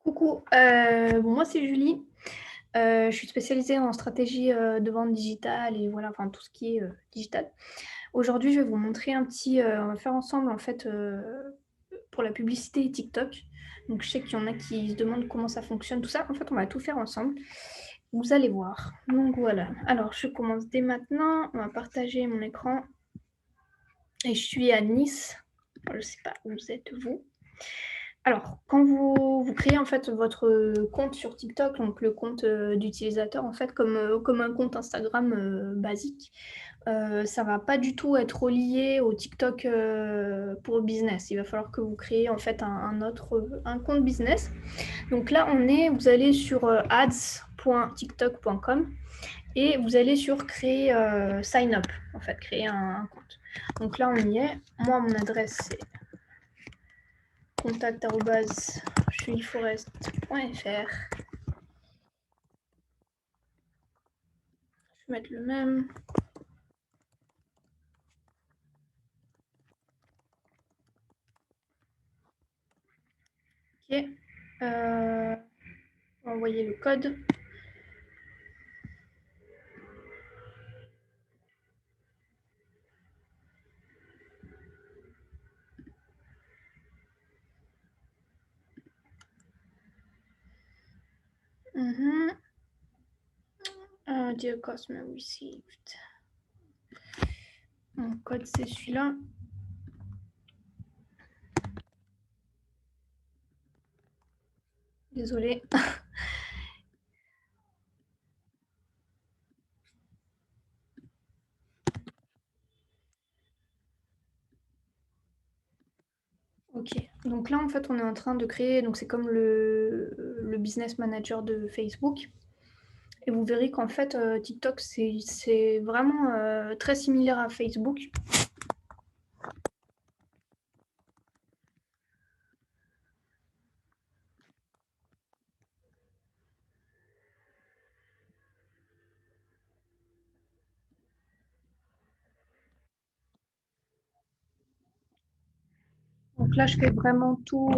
Coucou, moi c'est Julie. Je suis spécialisée en stratégie de vente digitale et voilà, enfin tout ce qui est digital. Aujourd'hui, je vais vous montrer un petit. On va faire ensemble en fait pour la publicité TikTok. Donc je sais qu'il y en a qui se demandent comment ça fonctionne, tout ça. En fait, on va tout faire ensemble. Vous allez voir. Donc voilà. Alors je commence dès maintenant. On va partager mon écran. Et je suis à Nice. Je ne sais pas où vous êtes vous. Alors, quand vous créez en fait votre compte sur TikTok, donc le compte d'utilisateur, en fait, comme un compte Instagram basique, ça va pas du tout être relié au TikTok pour business. Il va falloir que vous créez en fait un compte business. Donc là, vous allez sur ads.tiktok.com et vous allez sur créer sign up, en fait, créer un compte. Donc là, on y est. Moi, mon adresse, c'est contact@juliforest.fr. Je vais mettre le même. Ok. On va envoyer le code. Dear customer received. Mon code, c'est celui-là. Désolée. Ok. Donc là, en fait, on est en train de créer. Donc c'est comme le business manager de Facebook. Et vous verrez qu'en fait, TikTok, c'est vraiment très similaire à Facebook. Donc là, je fais vraiment tout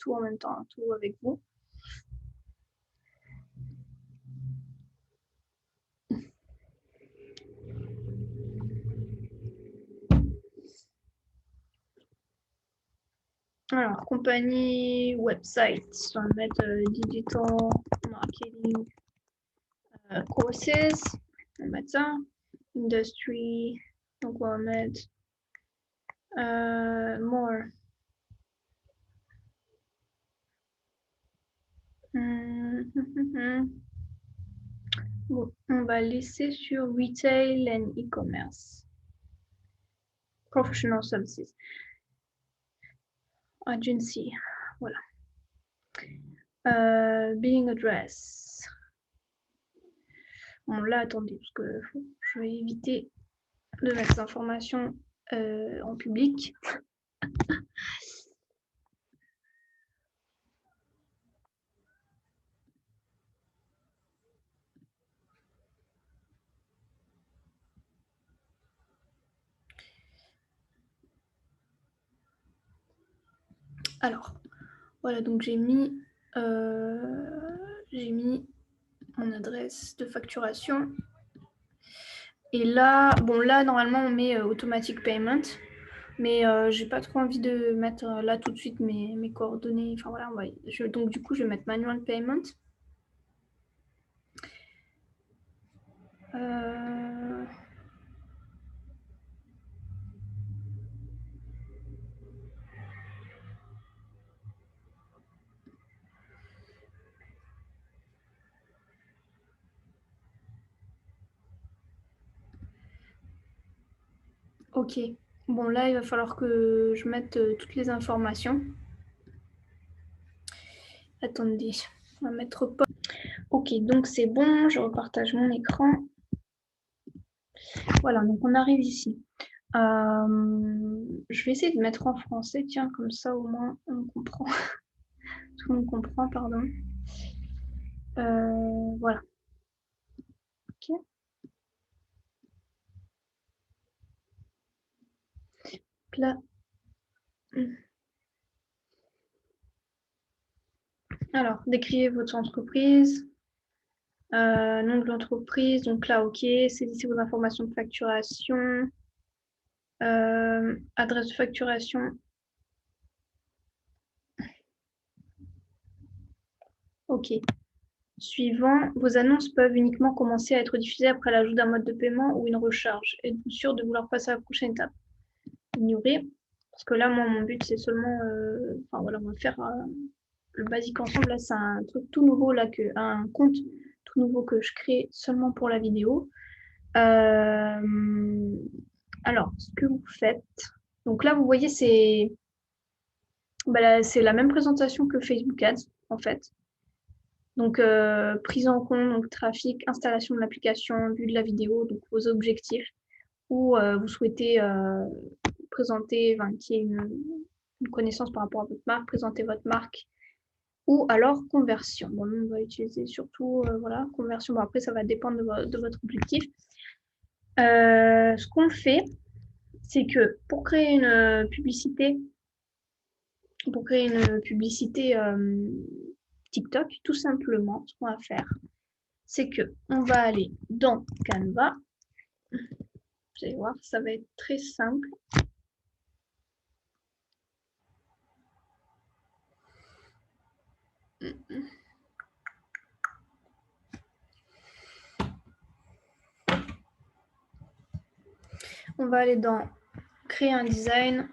en même temps, hein, tout avec vous. Alors, compagnie, website, on va mettre digital marketing courses, on va mettre ça. Industry, donc on va mettre more. Bon, on va laisser sur retail and e-commerce. Professional services. Agency, voilà. Billing address. Bon, là, attendez, parce que je vais éviter de mettre ces informations en public. Alors, voilà, donc j'ai mis mon adresse de facturation. Et là, bon, là, normalement, on met automatic payment. Mais j'ai pas trop envie de mettre là tout de suite mes coordonnées. Enfin voilà, donc du coup, je vais mettre manual payment. Euh, Ok. Bon, là, il va falloir que je mette toutes les informations. Attendez, on va mettre pas. Ok, donc c'est bon, je repartage mon écran. Voilà, donc on arrive ici. Je vais essayer de mettre en français, tiens, comme ça au moins on comprend. Tout le monde comprend, pardon. Voilà. Ok. Là. Alors, décrivez votre entreprise. Nom de l'entreprise, donc là, ok. Saisissez vos informations de facturation. Adresse de facturation. Ok. Suivant, vos annonces peuvent uniquement commencer à être diffusées après l'ajout d'un mode de paiement ou une recharge. Êtes-vous sûr de vouloir passer à la prochaine étape? Ignorer. Parce que là, moi, mon but, c'est seulement... Enfin, voilà, on va faire le basique ensemble. Là, c'est un truc tout nouveau, là, un compte tout nouveau que je crée seulement pour la vidéo. Alors, ce que vous faites... Donc là, vous voyez, c'est la même présentation que Facebook Ads, en fait. Donc, prise en compte, donc trafic, installation de l'application, vue de la vidéo, donc vos objectifs, ou vous souhaitez présenter, qu'il y ait une connaissance par rapport à votre marque, présenter votre marque, ou alors conversion. Bon, nous, on va utiliser surtout voilà, conversion. Bon, après, ça va dépendre de votre objectif. Ce qu'on fait, c'est que pour créer une publicité, TikTok, tout simplement, ce qu'on va faire, c'est que on va aller dans Canva. Vous allez voir, ça va être très simple. On va aller dans créer un design.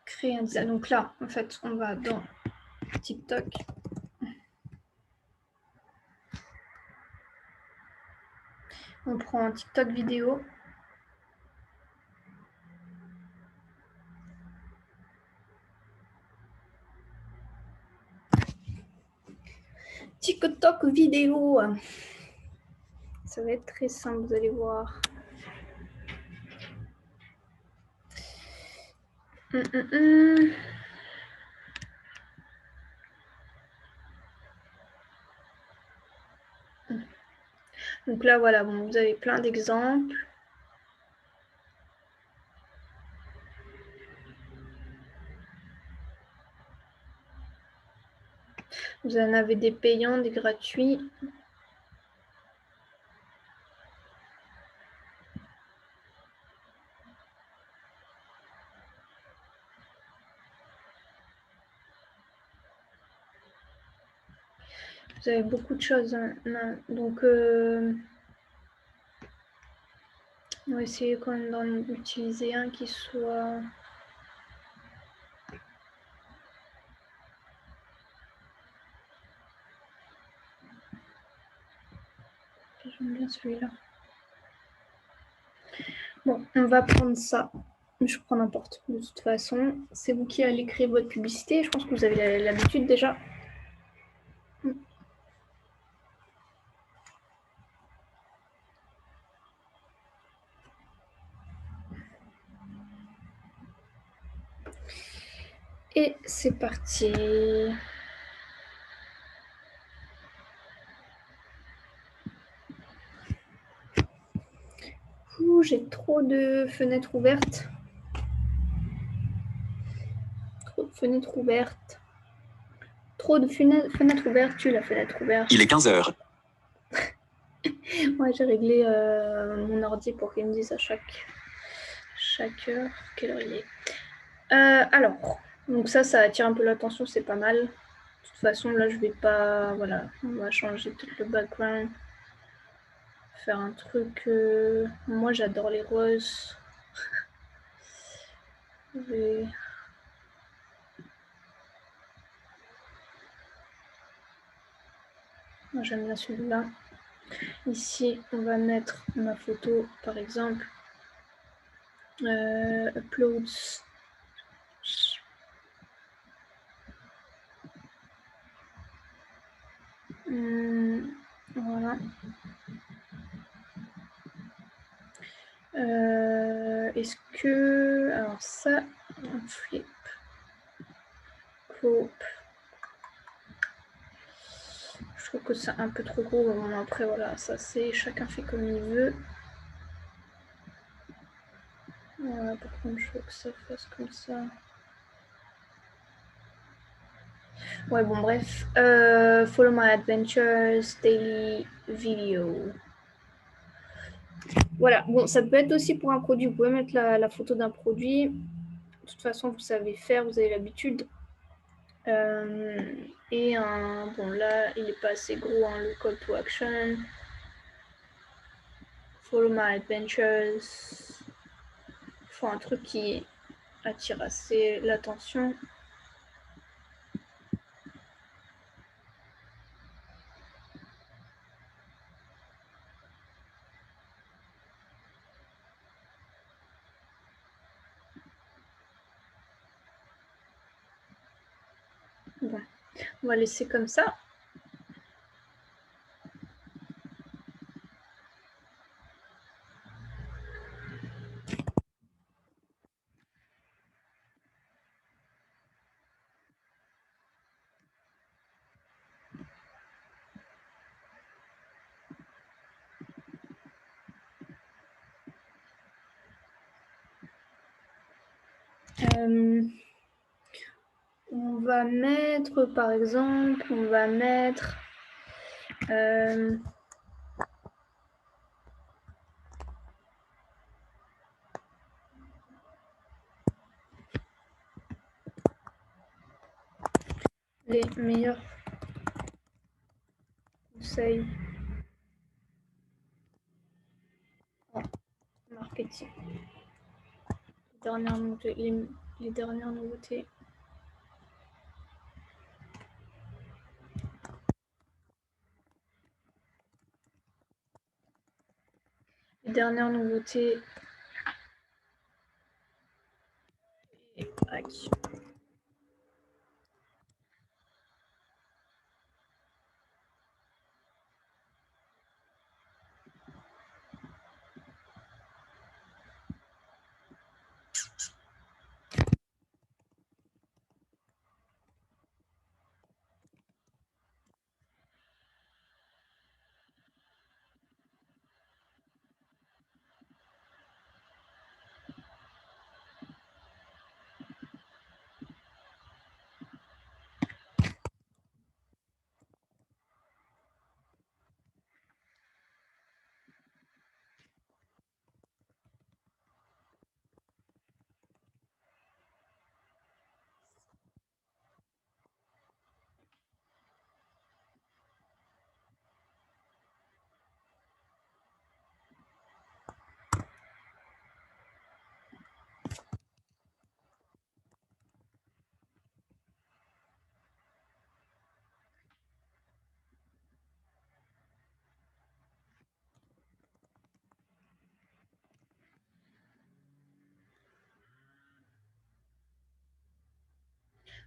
Créer un design. Donc là, en fait, on va dans TikTok. On prend TikTok vidéo. TikTok vidéo. Ça va être très simple, vous allez voir. Donc là, voilà, bon, vous avez plein d'exemples. Vous en avez des payants, des gratuits. Vous avez beaucoup de choses. Hein. Donc, on va essayer quand même d'en utiliser un qui soit... J'aime bien celui-là. Bon, on va prendre ça. Je prends n'importe. De toute façon, c'est vous qui allez créer votre publicité. Je pense que vous avez l'habitude déjà. Et c'est parti. J'ai trop de fenêtres ouvertes. Trop de fenêtres ouvertes. Trop de fenêtres ouvertes. Tu la fenêtre ouverte. Il est 15h. Ouais, j'ai réglé mon ordi pour qu'il me dise à chaque heure quelle heure il est. Alors, donc ça attire un peu l'attention, c'est pas mal. De toute façon, là, je vais pas... Voilà, on va changer tout le background. Faire un truc... Moi, j'adore les roses. Moi, j'aime bien celui-là. Ici, on va mettre ma photo, par exemple. Uploads. Voilà. Est-ce que... Alors ça, on flip. Crop. Je trouve que c'est un peu trop gros. Bon, après, voilà, ça c'est... Chacun fait comme il veut. Voilà, par contre, je veux que ça fasse comme ça. Ouais, bon, bref. Follow my adventures, daily video. Voilà, bon, ça peut être aussi pour un produit. Vous pouvez mettre la photo d'un produit. De toute façon, vous savez faire, vous avez l'habitude. Et bon, là, il n'est pas assez gros, hein, le call to action. Follow my adventures. Il faut un truc qui attire assez l'attention. Bon, on va laisser comme ça. On va mettre, par exemple, on va mettre les meilleurs conseils en marketing. Les dernières nouveautés. Les dernières nouveautés. Et tac.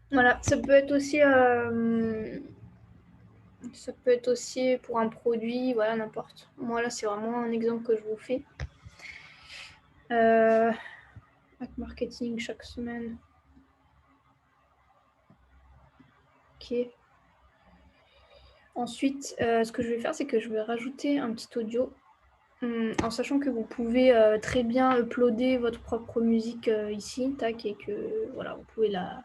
Voilà, ça peut être aussi pour un produit, voilà, n'importe. Moi là, c'est vraiment un exemple que je vous fais. Marketing chaque semaine. Ok. Ensuite, ce que je vais faire, c'est que je vais rajouter un petit audio, en sachant que vous pouvez très bien uploader votre propre musique ici, tac, et que voilà, vous pouvez la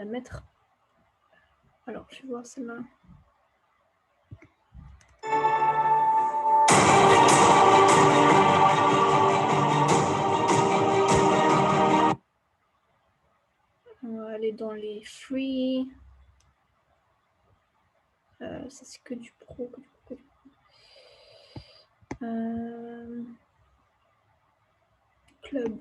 mettre. Alors, je vais voir celle-là. On va aller dans les free. Ça, c'est que du pro. Club.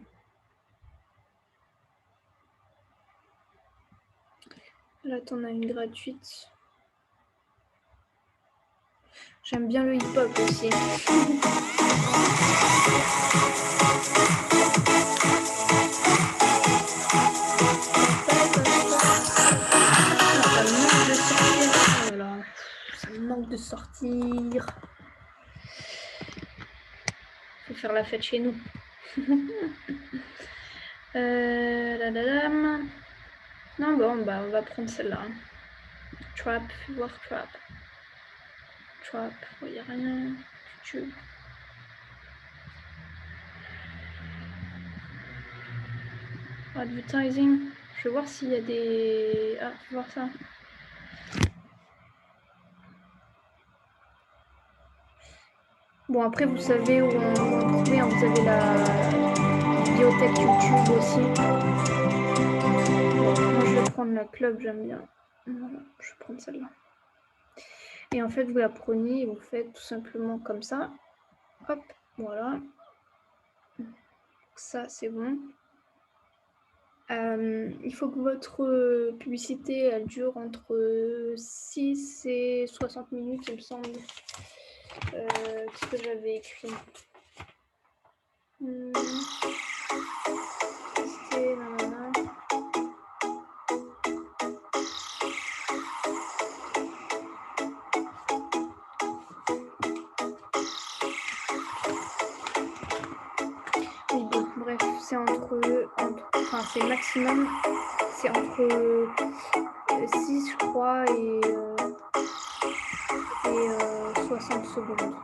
Là, t'en as une gratuite. J'aime bien le hip-hop aussi. Ça me manque de sortir. Faut faire la fête chez nous. Non, bon, bah, on va prendre celle-là. Trap, voir trap. Trap, il n'y a rien. YouTube. Advertising. Je vais voir s'il y a des... Ah, je vais voir ça. Bon, après, vous savez où on trouver, hein, vous avez la bibliothèque YouTube aussi. Bon, moi, je vais prendre la club, j'aime bien. Voilà, je vais prendre celle-là. Et en fait, vous la prenez et vous faites tout simplement comme ça. Hop, voilà. Ça, c'est bon. Il faut que votre publicité, elle dure entre 6 et 60 minutes, il me semble. Qu'est-ce que j'avais écrit? C'était... nanana. Oui, donc bref, c'est enfin, c'est maximum, c'est entre 6, je crois, et 60 secondes.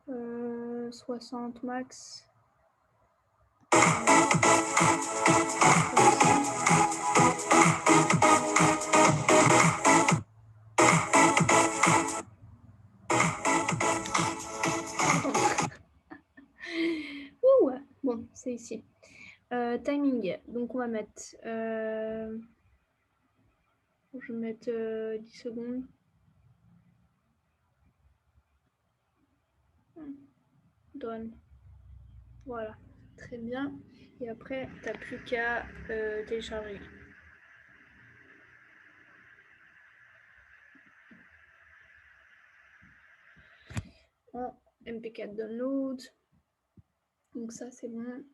Euh, 60 max. Ouh, bon, c'est ici. Timing, donc on va mettre... je vais mettre 10 secondes. Done. Voilà, très bien. Et après, tu n'as plus qu'à télécharger. En MP4 download. Donc ça, c'est bon.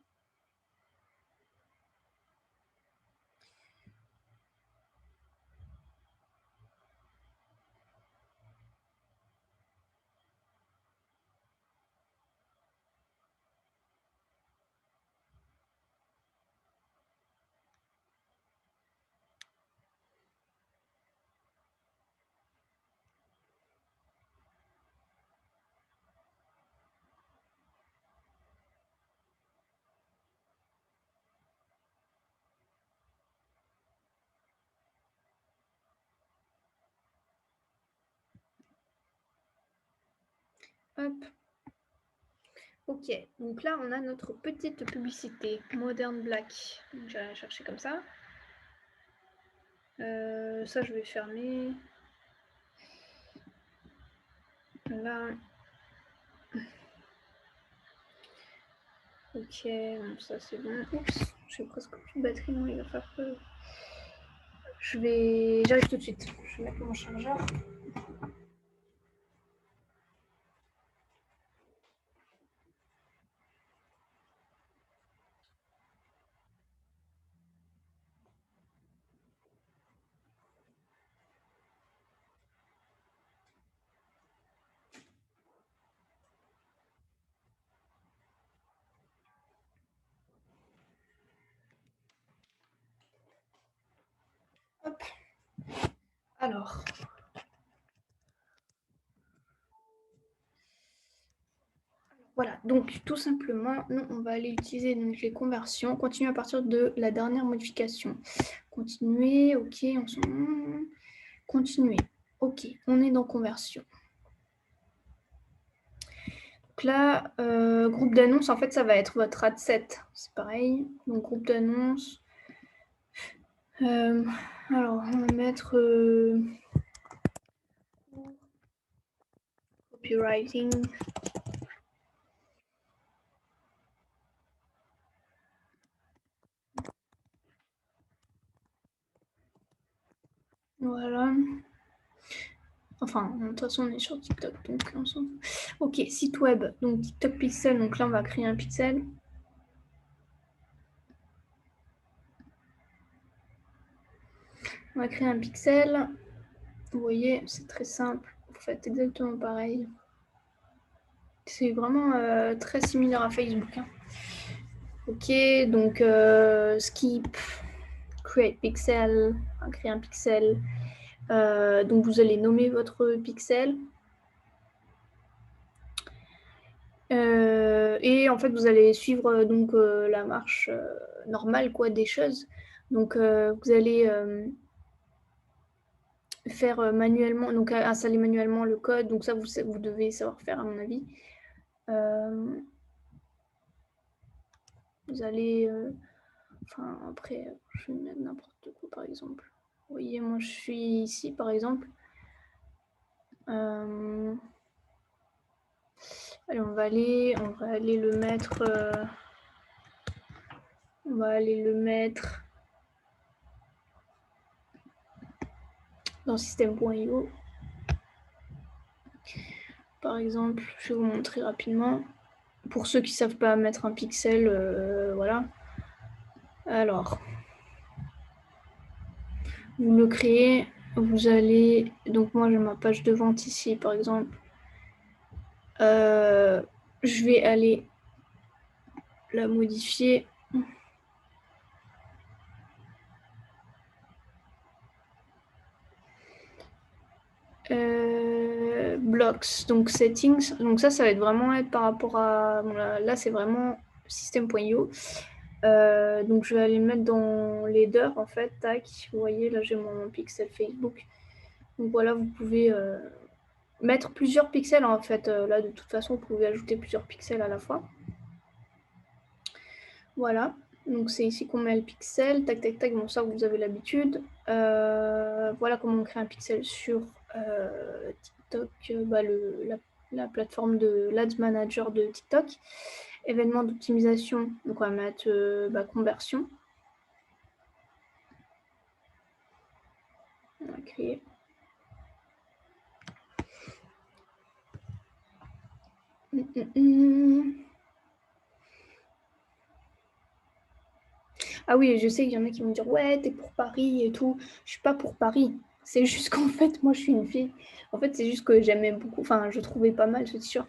Hop. Ok, donc là, on a notre petite publicité, Modern Black. Donc, je vais la chercher comme ça. Ça, je vais fermer. Là. Ok, bon, ça c'est bon. Oups, j'ai presque plus de batterie, non, il va faire peu. J'arrive tout de suite. Je vais mettre mon chargeur. Hop. Alors. Voilà, donc tout simplement, nous, on va aller utiliser donc, les conversions. Continuer à partir de la dernière modification. Continuer, ok, on s'en... Continuer, ok, on est dans conversion. Donc là, groupe d'annonces, en fait, ça va être votre ad set. C'est pareil, donc groupe d'annonces. Alors, on va mettre copywriting. Voilà. Enfin, de toute façon, on est sur TikTok, donc on s'en fout. Ok, site web, donc TikTok Pixel. Donc là, on va créer un pixel. On va créer un pixel. Vous voyez, c'est très simple. Vous faites exactement pareil. C'est vraiment très similaire à Facebook. Hein. Ok, donc skip, create pixel, créer un pixel. Donc vous allez nommer votre pixel. et en fait, vous allez suivre donc la marche normale quoi, des choses. Donc, vous allez faire manuellement, donc installer manuellement le code. Donc ça, vous devez savoir faire à mon avis. Vous allez, enfin après, je vais mettre n'importe quoi par exemple. Vous voyez, moi je suis ici par exemple. Allez, on va aller le mettre. On va aller le mettre dans système.io. Par exemple, je vais vous montrer rapidement. Pour ceux qui ne savent pas mettre un pixel, voilà. Alors, vous le créez, vous allez... Donc moi, j'ai ma page de vente ici, par exemple. Je vais aller la modifier. Blocks, donc settings. Donc ça va être vraiment être par rapport à... Bon, là c'est vraiment système.io. Donc je vais aller le mettre dans l'header en fait. Tac, vous voyez, là j'ai mon pixel Facebook. Donc voilà, vous pouvez mettre plusieurs pixels en fait. Là de toute façon, vous pouvez ajouter plusieurs pixels à la fois. Voilà. Donc c'est ici qu'on met le pixel, tac tac tac, bon ça vous avez l'habitude. Voilà comment on crée un pixel sur TikTok, la plateforme de l'Ads Manager de TikTok. Événements d'optimisation, donc on va mettre conversion. On va créer. Ah oui, je sais qu'il y en a qui vont me dire ouais, t'es pour Paris et tout. Je suis pas pour Paris. C'est juste qu'en fait, moi, je suis une fille. En fait, c'est juste que j'aimais beaucoup. Enfin, je trouvais pas mal ce t-shirt.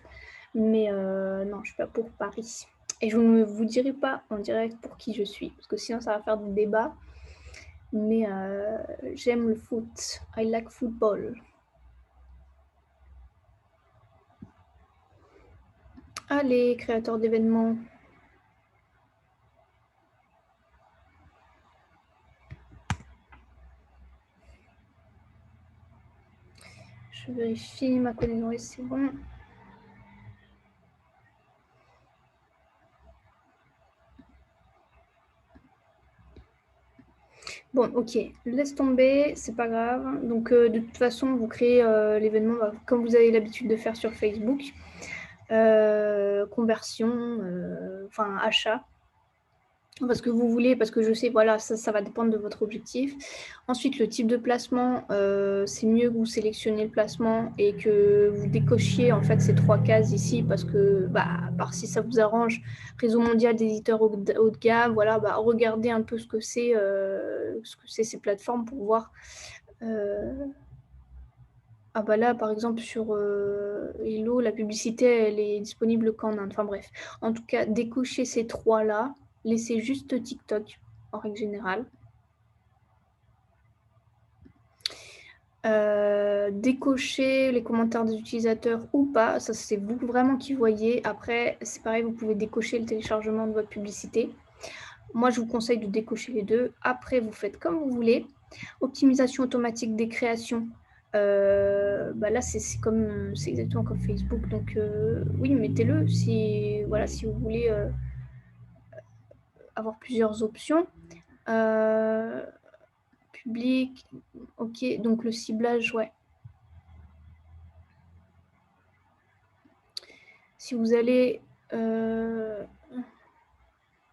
Mais non, je suis pas pour Paris. Et je ne vous dirai pas en direct pour qui je suis. Parce que sinon, ça va faire des débats. Mais j'aime le foot. I like football. Allez, créateur d'événements. Je vérifie ma connaissance, c'est bon. Bon, ok, laisse tomber, c'est pas grave. Donc, de toute façon, vous créez l'événement comme vous avez l'habitude de faire sur Facebook. Conversion, enfin achat. Parce que vous voulez, parce que je sais, voilà, ça va dépendre de votre objectif. Ensuite, le type de placement, c'est mieux que vous sélectionnez le placement et que vous décochiez en fait ces 3 cases ici parce que, par si ça vous arrange, réseau mondial d'éditeurs haut de gamme, voilà, regardez un peu ce que c'est ces plateformes pour voir. Là, par exemple, sur Hello, la publicité, elle est disponible qu'en Inde. Enfin bref. En tout cas, décochez ces 3-là. Laissez juste TikTok, en règle générale. Décochez les commentaires des utilisateurs ou pas. Ça, c'est vous vraiment qui voyez. Après, c'est pareil, vous pouvez décocher le téléchargement de votre publicité. Moi, je vous conseille de décocher les deux. Après, vous faites comme vous voulez. Optimisation automatique des créations. Là, c'est exactement comme Facebook. Donc, oui, mettez-le si vous voulez avoir plusieurs options. Public, ok. Donc, le ciblage, ouais. Si vous allez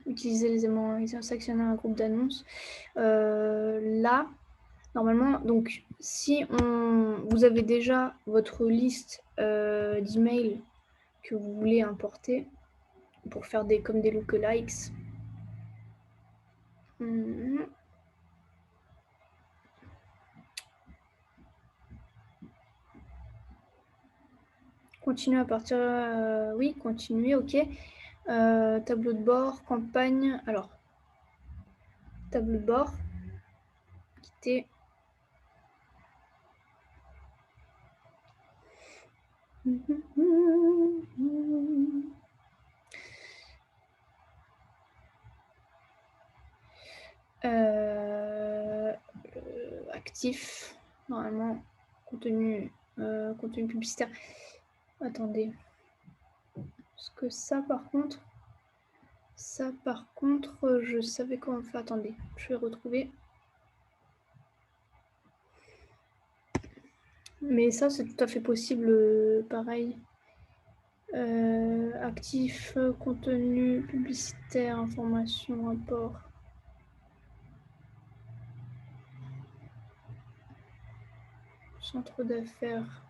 utiliser les éléments sectionner un groupe d'annonces, là, normalement, donc si vous avez déjà votre liste d'emails que vous voulez importer pour faire comme des lookalikes. Continuez à partir... oui, continuez, ok. Tableau de bord, campagne. Alors, tableau de bord. Quitter. actif. Normalement, contenu publicitaire. Attendez. Parce que ça, par contre, je savais comment faire. Attendez, je vais retrouver. Mais ça, c'est tout à fait possible, pareil. Actif, contenu publicitaire, information, rapport. Centre d'affaires.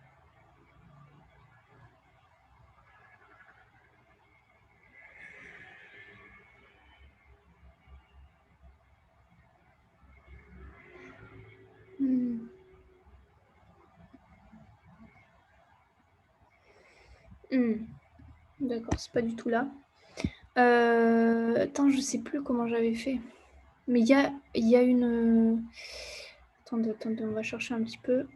D'accord, c'est pas du tout là. Attends, je sais plus comment j'avais fait. Mais il y a une... Attendez, on va chercher un petit peu.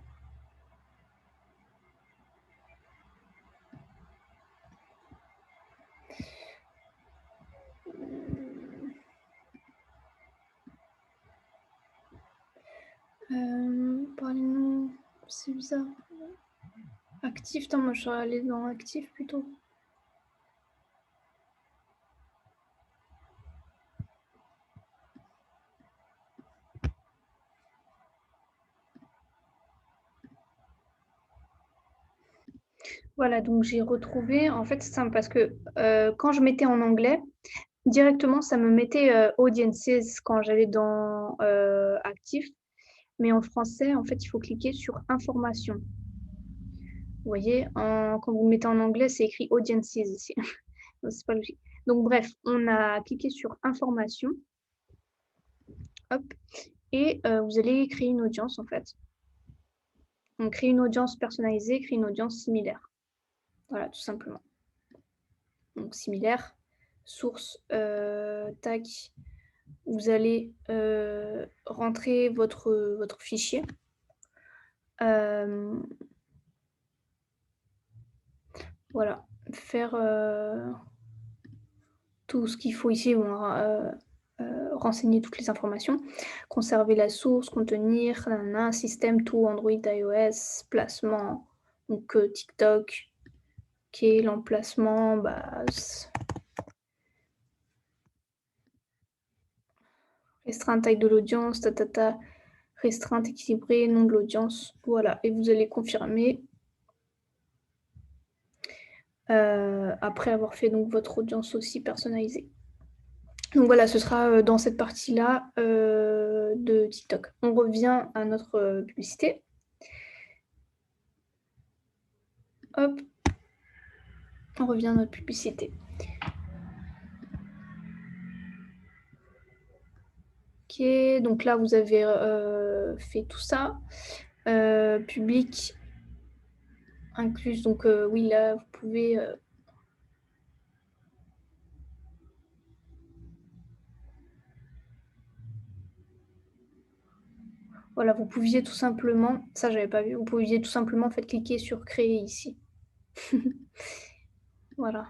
Parlez-nous... C'est bizarre. Actif, moi je serais allée dans actif plutôt. Voilà, donc j'ai retrouvé, en fait c'est simple parce que quand je mettais en anglais, directement ça me mettait audiences quand j'allais dans actif, mais en français en fait il faut cliquer sur information. Vous voyez, quand vous mettez en anglais c'est écrit audiences ici. C'est pas logique. Donc bref, on a cliqué sur information, hop, et vous allez créer une audience en fait. On crée une audience personnalisée, crée une audience similaire. Voilà, tout simplement. Donc similaire, source, tac, vous allez rentrer votre fichier. Voilà, faire tout ce qu'il faut ici, renseigner toutes les informations, conserver la source, contenir, système, tout, Android, iOS, placement, donc TikTok, qui est l'emplacement, restreinte taille de l'audience, restreinte, équilibrée, nom de l'audience, voilà, et vous allez confirmer après avoir fait donc votre audience aussi personnalisée. Donc voilà, ce sera dans cette partie-là de TikTok. On revient à notre publicité. Hop, on revient à notre publicité. Ok, donc là vous avez fait tout ça. Public inclus, donc oui, là vous pouvez... Voilà, vous pouviez tout simplement, ça j'avais pas vu, vous pouviez tout simplement en fait cliquer sur créer ici. Voilà.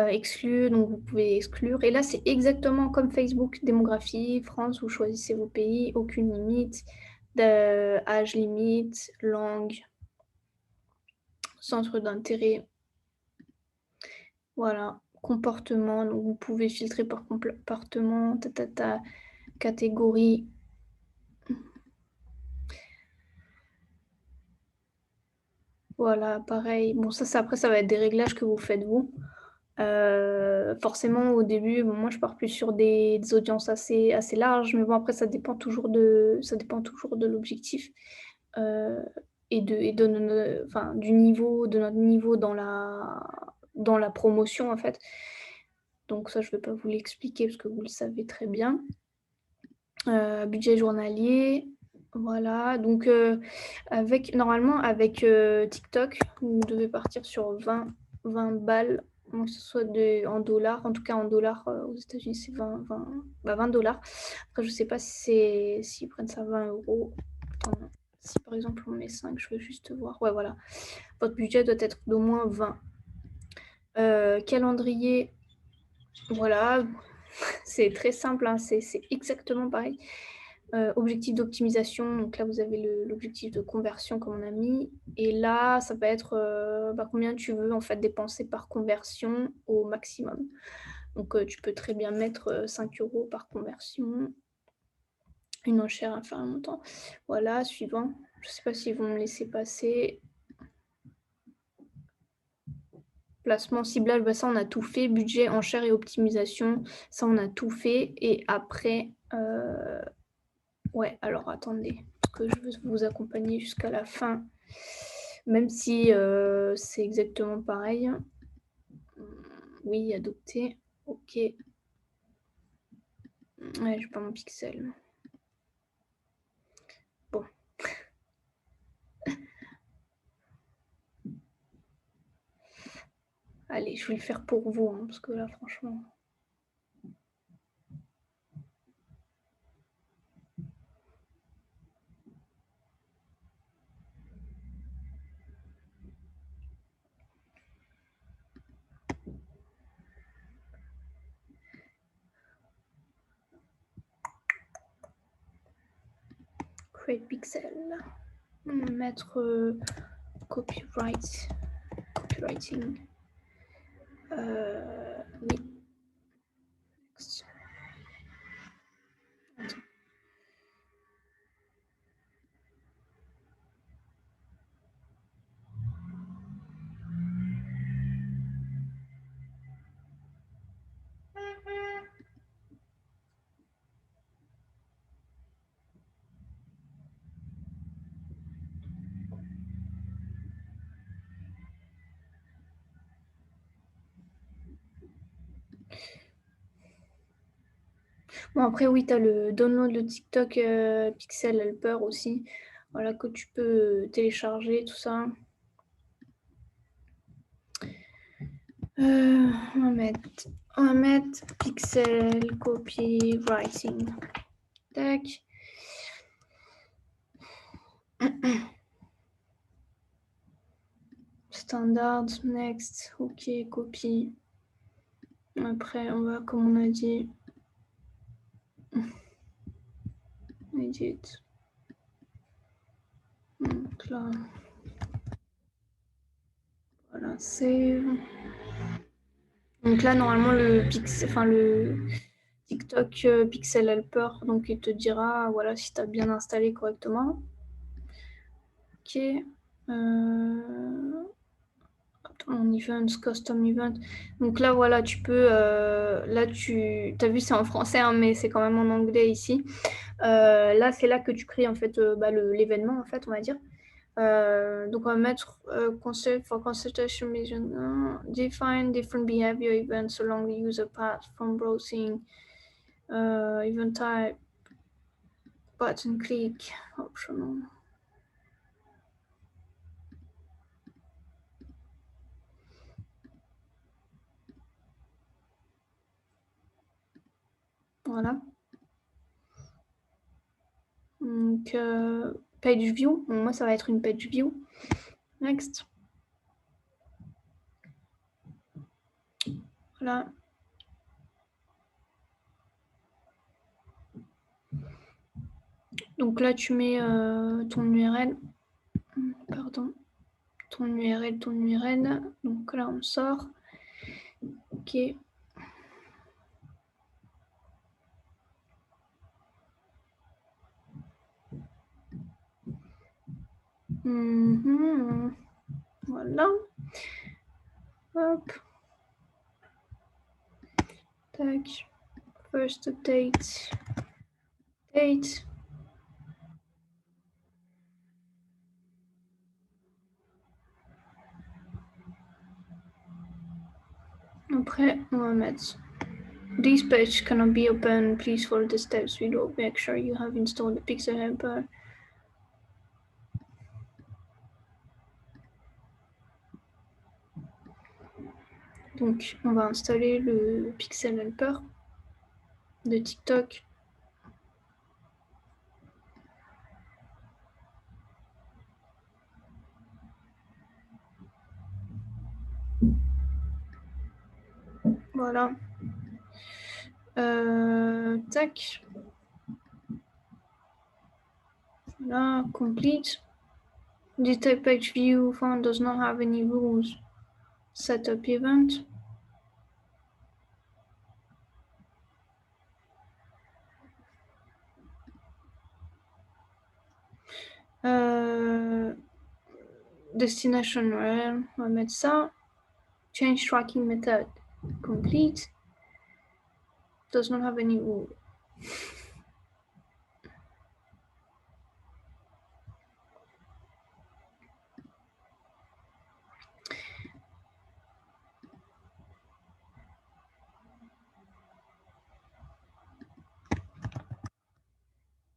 Exclure, donc vous pouvez exclure. Et là, c'est exactement comme Facebook, démographie, France, vous choisissez vos pays, aucune limite, âge limite, langue, centre d'intérêt. Voilà, comportement, donc vous pouvez filtrer par comportement, catégorie. Voilà, pareil. Bon, ça après, ça va être des réglages que vous faites vous. Forcément, au début, moi, je pars plus sur des audiences assez larges, mais bon, après, ça dépend toujours de l'objectif et du niveau, de notre niveau dans la promotion, en fait. Donc ça, je ne vais pas vous l'expliquer parce que vous le savez très bien. Budget journalier, voilà. Donc, normalement, avec TikTok, vous devez partir sur 20 balles, que ce soit en dollars. En tout cas, en dollars, aux États-Unis, c'est 20 dollars. Après, je ne sais pas s'ils prennent ça 20 euros. Attends, si par exemple on met 5, je veux juste voir. Ouais, voilà. Votre budget doit être d'au moins 20. Calendrier, voilà. C'est très simple, hein, c'est exactement pareil. objectif d'optimisation, donc là, vous avez l'objectif de conversion comme on a mis. Et là, ça va être combien tu veux en fait dépenser par conversion au maximum. Donc, tu peux très bien mettre 5 € par conversion. Une enchère à faire un montant. Voilà, suivant. Je ne sais pas s'ils vont me laisser passer. Placement, ciblage, ça on a tout fait. Budget, enchère et optimisation, ça on a tout fait. Et après, ouais, alors attendez, parce que je veux vous accompagner jusqu'à la fin, même si c'est exactement pareil. Oui, adopter. Ok. Ouais, j'ai pas mon pixel. Bon. Allez, je vais le faire pour vous, hein, parce que là, franchement... Create pixel. On va mettre copyrighting. Oui. Bon, après, oui, tu as le download de TikTok Pixel Helper aussi. Voilà, que tu peux télécharger, tout ça. On va mettre Pixel Copywriting. Tac. Standard, next, ok, copy. Après, on va, comme on a dit, edit. Donc là, voilà, save. Donc là, normalement, le TikTok Pixel Helper, donc il te dira, voilà, si tu as bien installé correctement. Ok. En events, custom event. Donc là, voilà, tu peux. Là, tu as vu, c'est en français, hein, mais c'est quand même en anglais ici. Là, c'est là que tu crées en fait l'événement, en fait, on va dire. Donc, on va mettre concept for consultation mission. Define different behavior events along the user path from browsing. Event type. Button click. Optional. Voilà. Donc, page view. Bon, moi, ça va être une page view. Next. Voilà. Donc là, tu mets ton URL. Pardon. Ton URL. Donc là, on sort. Ok. Voilà. Hop. Tac. First update. Date. Après, on va mettre this page cannot be open. Please follow the steps below. Make sure you have installed the Pixel Helper. Donc, on va installer le Pixel Helper de TikTok. Voilà. Tac. Voilà, complete. This type page view found does not have any rules. Setup event. Destination URL, on va mettre ça. Change tracking method. Complete. Does not have any rule.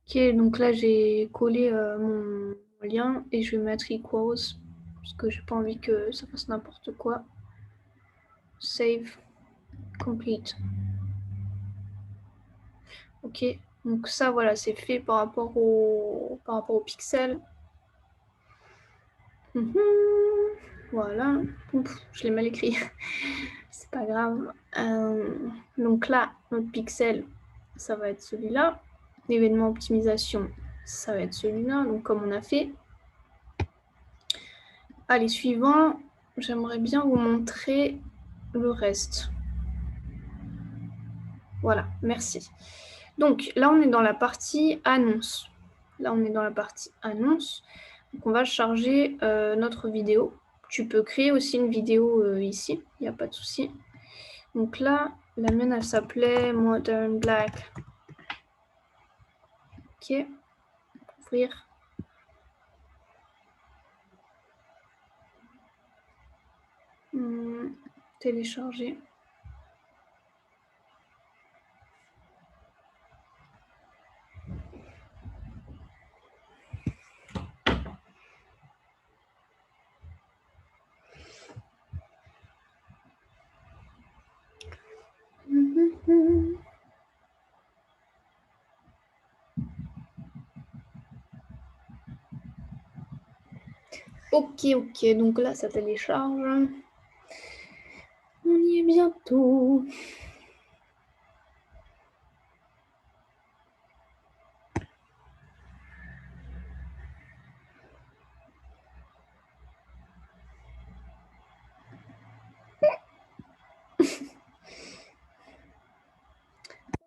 Ok, donc là j'ai collé mon lien et je vais mettre equals parce que j'ai pas envie que ça fasse n'importe quoi. Save, complete. Ok, donc ça voilà, c'est fait par rapport au pixel. Voilà, ouf, je l'ai mal écrit, c'est pas grave. Donc là, notre pixel, ça va être celui-là. L'événement optimisation, ça va être celui-là, donc comme on a fait. Allez, suivant, j'aimerais bien vous montrer le reste. Voilà, merci. Donc là, on est dans la partie annonce. Donc on va charger notre vidéo. Tu peux créer aussi une vidéo ici, il n'y a pas de souci. Donc là, la mienne, elle s'appelait Modern Black. Ok, ouvrir. Télécharger. Ok, donc là, ça télécharge. On y est bientôt.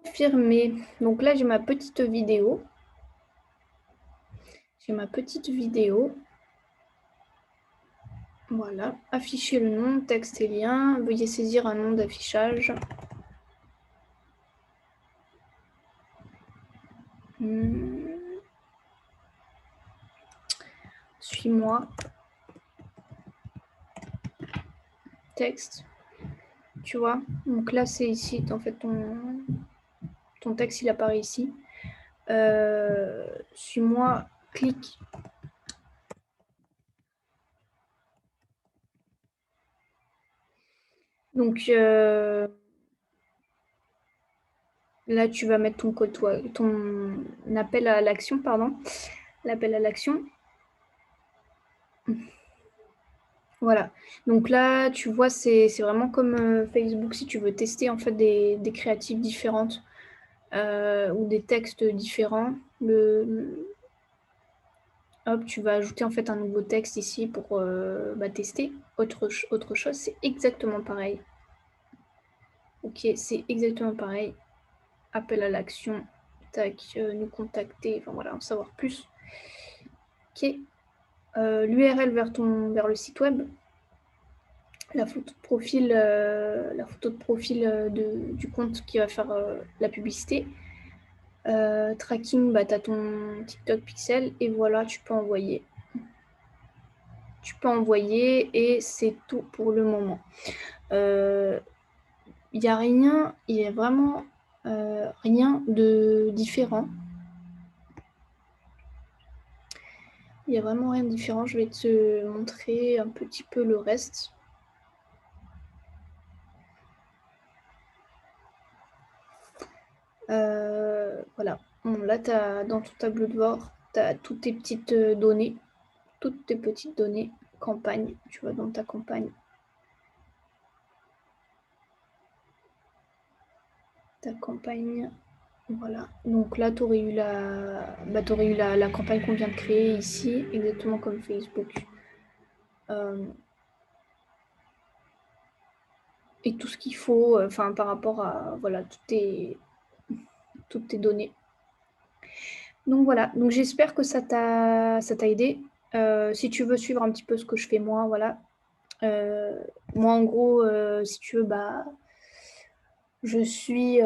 Confirmer. Donc là, j'ai ma petite vidéo. Voilà. Afficher le nom, texte et lien. Veuillez saisir un nom d'affichage. Suis-moi. Texte. Tu vois. Donc là, c'est ici. En fait, ton texte, il apparaît ici. Suis-moi. Clique. Donc là, tu vas mettre ton code, ton appel à l'action, pardon. L'appel à l'action. Voilà. Donc là, tu vois, c'est vraiment comme Facebook si tu veux tester en fait des créatives différentes ou des textes différents. Hop, tu vas ajouter en fait un nouveau texte ici pour tester. Autre chose, c'est exactement pareil. Ok, c'est exactement pareil. Appel à l'action. Tac, nous contacter. Enfin voilà, en savoir plus. Ok. L'URL vers le site web. La photo de profil du compte qui va faire la publicité. Tracking, tu as ton TikTok Pixel et voilà, tu peux envoyer. Et c'est tout pour le moment. Il n'y a vraiment rien de différent. Il n'y a vraiment rien de différent. Je vais te montrer un petit peu le reste. Voilà. Bon, là, dans ton tableau de bord, tu as toutes tes petites données. Toutes tes petites données. Campagne. Tu vois, dans ta campagne. Ta campagne. Voilà, donc là, tu aurais eu la campagne qu'on vient de créer ici, exactement comme Facebook. Et tout ce qu'il faut, enfin, par rapport à voilà, toutes tes données. Donc voilà, donc j'espère que ça t'a aidé. Si tu veux suivre un petit peu ce que je fais moi, voilà. Moi, en gros, si tu veux, je suis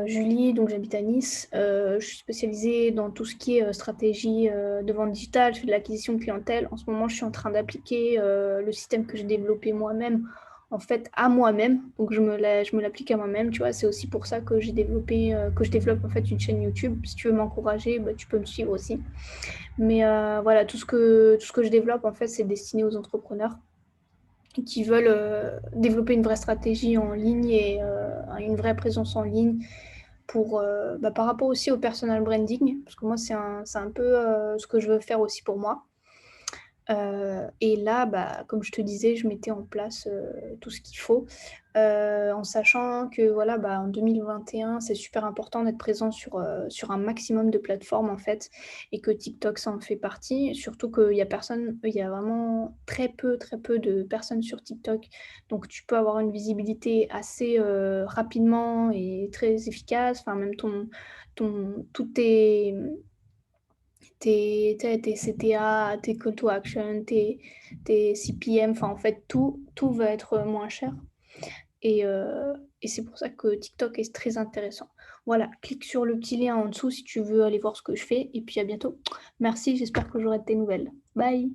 Julie, donc j'habite à Nice. Je suis spécialisée dans tout ce qui est stratégie de vente digitale, je fais de l'acquisition de clientèle. En ce moment, je suis en train d'appliquer le système que j'ai développé moi-même, en fait, à moi-même. Donc, je me l'applique à moi-même, tu vois. C'est aussi pour ça que que je développe en fait une chaîne YouTube. Si tu veux m'encourager, tu peux me suivre aussi. Mais voilà, tout ce que je développe, en fait, c'est destiné aux entrepreneurs qui veulent développer une vraie stratégie en ligne et une vraie présence en ligne par rapport aussi au personal branding, parce que moi, c'est un peu ce que je veux faire aussi pour moi. Et là, comme je te disais, je mettais en place tout ce qu'il faut, en sachant que voilà, en 2021, c'est super important d'être présent sur un maximum de plateformes en fait, et que TikTok, ça en fait partie. Surtout il y a vraiment très peu de personnes sur TikTok, donc tu peux avoir une visibilité assez rapidement et très efficace. Enfin, même toutes tes CTA, tes call to action, tes CPM, enfin en fait tout va être moins cher. Et c'est pour ça que TikTok est très intéressant. Voilà, clique sur le petit lien en dessous si tu veux aller voir ce que je fais. Et puis à bientôt. Merci, j'espère que j'aurai de tes nouvelles. Bye!